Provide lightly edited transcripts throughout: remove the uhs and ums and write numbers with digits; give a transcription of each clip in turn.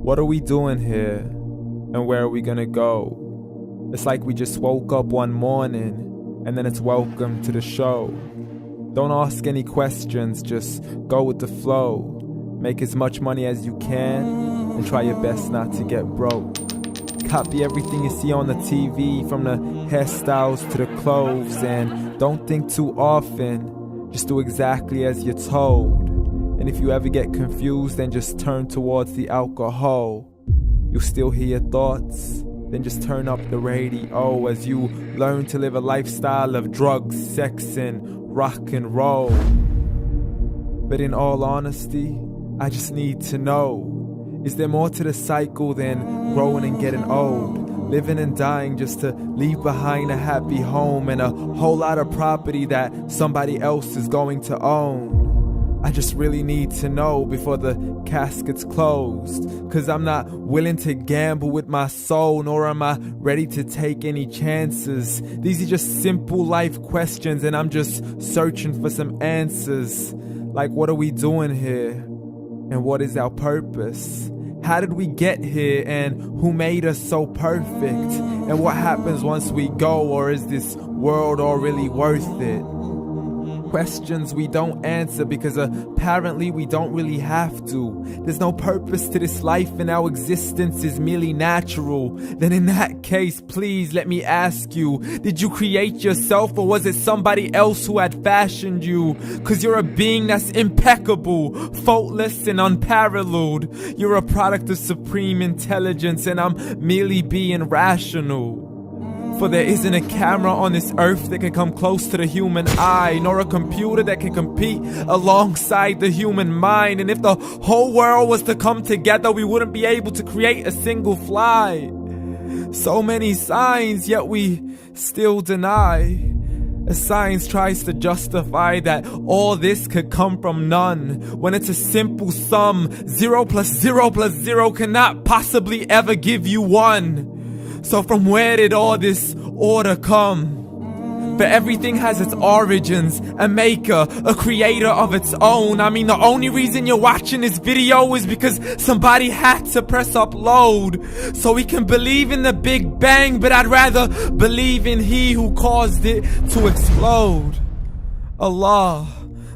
What are we doing here? And where are we gonna go? It's like we just woke up one morning and then it's welcome to the show. Don't ask any questions, just go with the flow. Make as much money as you can and try your best not to get broke. Copy everything you see on the TV, from the hairstyles to the clothes, and don't think too often, just do exactly as you're told. And if you ever get confused, then just turn towards the alcohol. You'll still hear your thoughts, then just turn up the radio as you learn to live a lifestyle of drugs, sex, and rock and roll. But in all honesty, I just need to know, is there more to the cycle than growing and getting old? Living and dying just to leave behind a happy home and a whole lot of property that somebody else is going to own. I just really need to know before the casket's closed, 'cause I'm not willing to gamble with my soul, nor am I ready to take any chances. These are just simple life questions and I'm just searching for some answers. Like, what are we doing here? And what is our purpose? How did we get here, and who made us so perfect? And what happens once we go, or is this world all really worth it? Questions we don't answer because apparently we don't really have to. There's no purpose to this life and our existence is merely natural. Then in that case, please let me ask you, did you create yourself, or was it somebody else who had fashioned you? 'Cause you're a being that's impeccable, faultless and unparalleled. You're a product of supreme intelligence and I'm merely being rational. For there isn't a camera on this earth that can come close to the human eye, nor a computer that can compete alongside the human mind. And if the whole world was to come together, we wouldn't be able to create a single fly. So many signs, yet we still deny. As science tries to justify that all this could come from none, when it's a simple sum. 0 plus 0 plus 0 cannot possibly ever give you 1. So from where did all this order come? For everything has its origins, a maker, a creator of its own. I mean, the only reason you're watching this video is because somebody had to press upload. So we can believe in the Big Bang, but I'd rather believe in He who caused it to explode. Allah,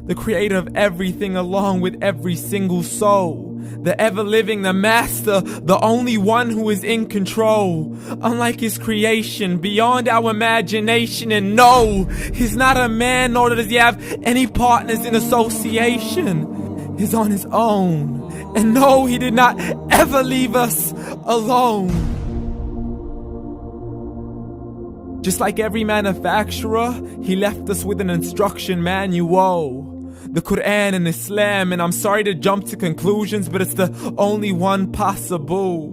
the creator of everything along with every single soul. The ever-living, the master, the only one who is in control. Unlike his creation, beyond our imagination. And no, he's not a man, nor does he have any partners in association. He's on his own. And no, he did not ever leave us alone. Just like every manufacturer, he left us with an instruction manual. The Qur'an and Islam, and I'm sorry to jump to conclusions, but it's the only one possible.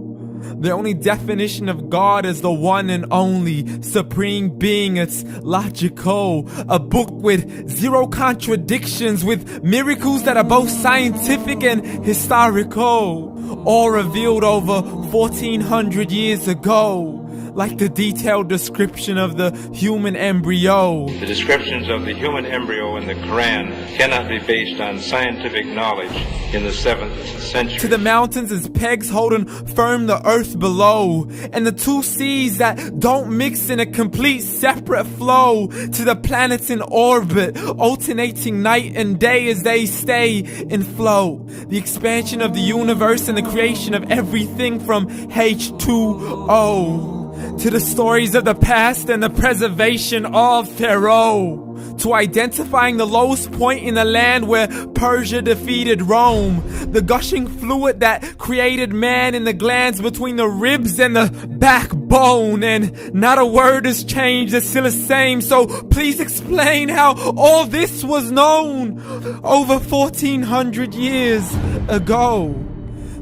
The only definition of God is the one and only supreme being. It's logical, a book with 0 contradictions, with miracles that are both scientific and historical, all revealed over 1400 years ago. Like the detailed description of the human embryo. The descriptions of the human embryo in the Qur'an cannot be based on scientific knowledge in the 7th century. To the mountains as pegs holding firm the earth below, and the 2 seas that don't mix in a complete separate flow. To the planets in orbit, alternating night and day as they stay in flow. The expansion of the universe and the creation of everything from H2O. To the stories of the past and the preservation of Pharaoh. To identifying the lowest point in the land where Persia defeated Rome. The gushing fluid that created man in the glands between the ribs and the backbone. And not a word has changed, it's still the same. So please explain how all this was known over 1400 years ago.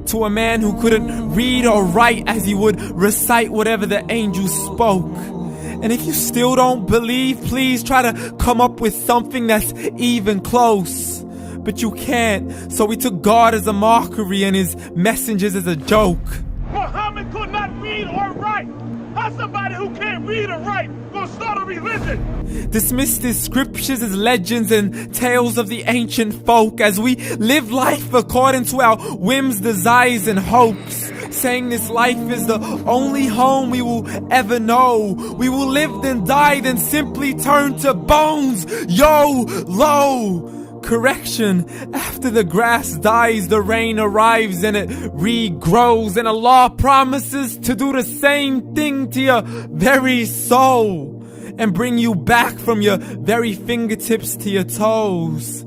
To a man who couldn't read or write as he would recite whatever the angels spoke. And if you still don't believe, please try to come up with something that's even close. But you can't, so we took God as a mockery and his messengers as a joke. Muhammad could not read or write. How somebody who can't read or write gonna start a religion? Dismissed his scriptures as legends and tales of the ancient folk as we live life according to our whims, desires, and hopes. saying this life is the only home we will ever know. We will live then die, then simply turn to bones. YOLO! Correction, after the grass dies, the rain arrives and it regrows, and Allah promises to do the same thing to your very soul and bring you back from your very fingertips to your toes,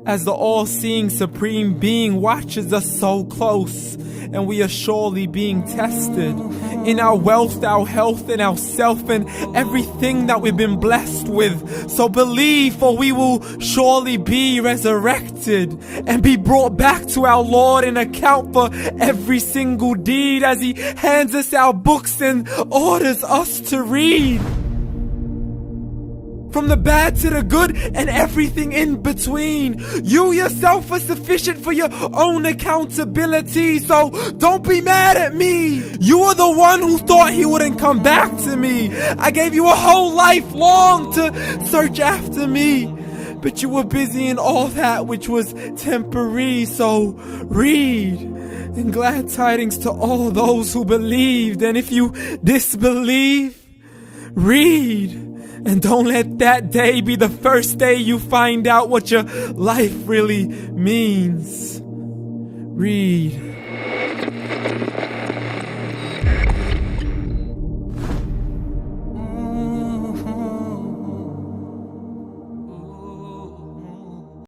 as the all-seeing supreme being watches us so close, and we are surely being tested in our wealth, our health, and our self, and everything that we've been blessed with. So believe, for we will surely be resurrected and be brought back to our Lord and account for every single deed, as He hands us our books and orders us to read. From the bad to the good and everything in between. You yourself are sufficient for your own accountability, so don't be mad at me. You are the one who thought He wouldn't come back to me. I gave you a whole life long to search after me, but you were busy in all that which was temporary. So read, and glad tidings to all those who believed. And if you disbelieve, read. And don't let that day be the first day you find out what your life really means. Read.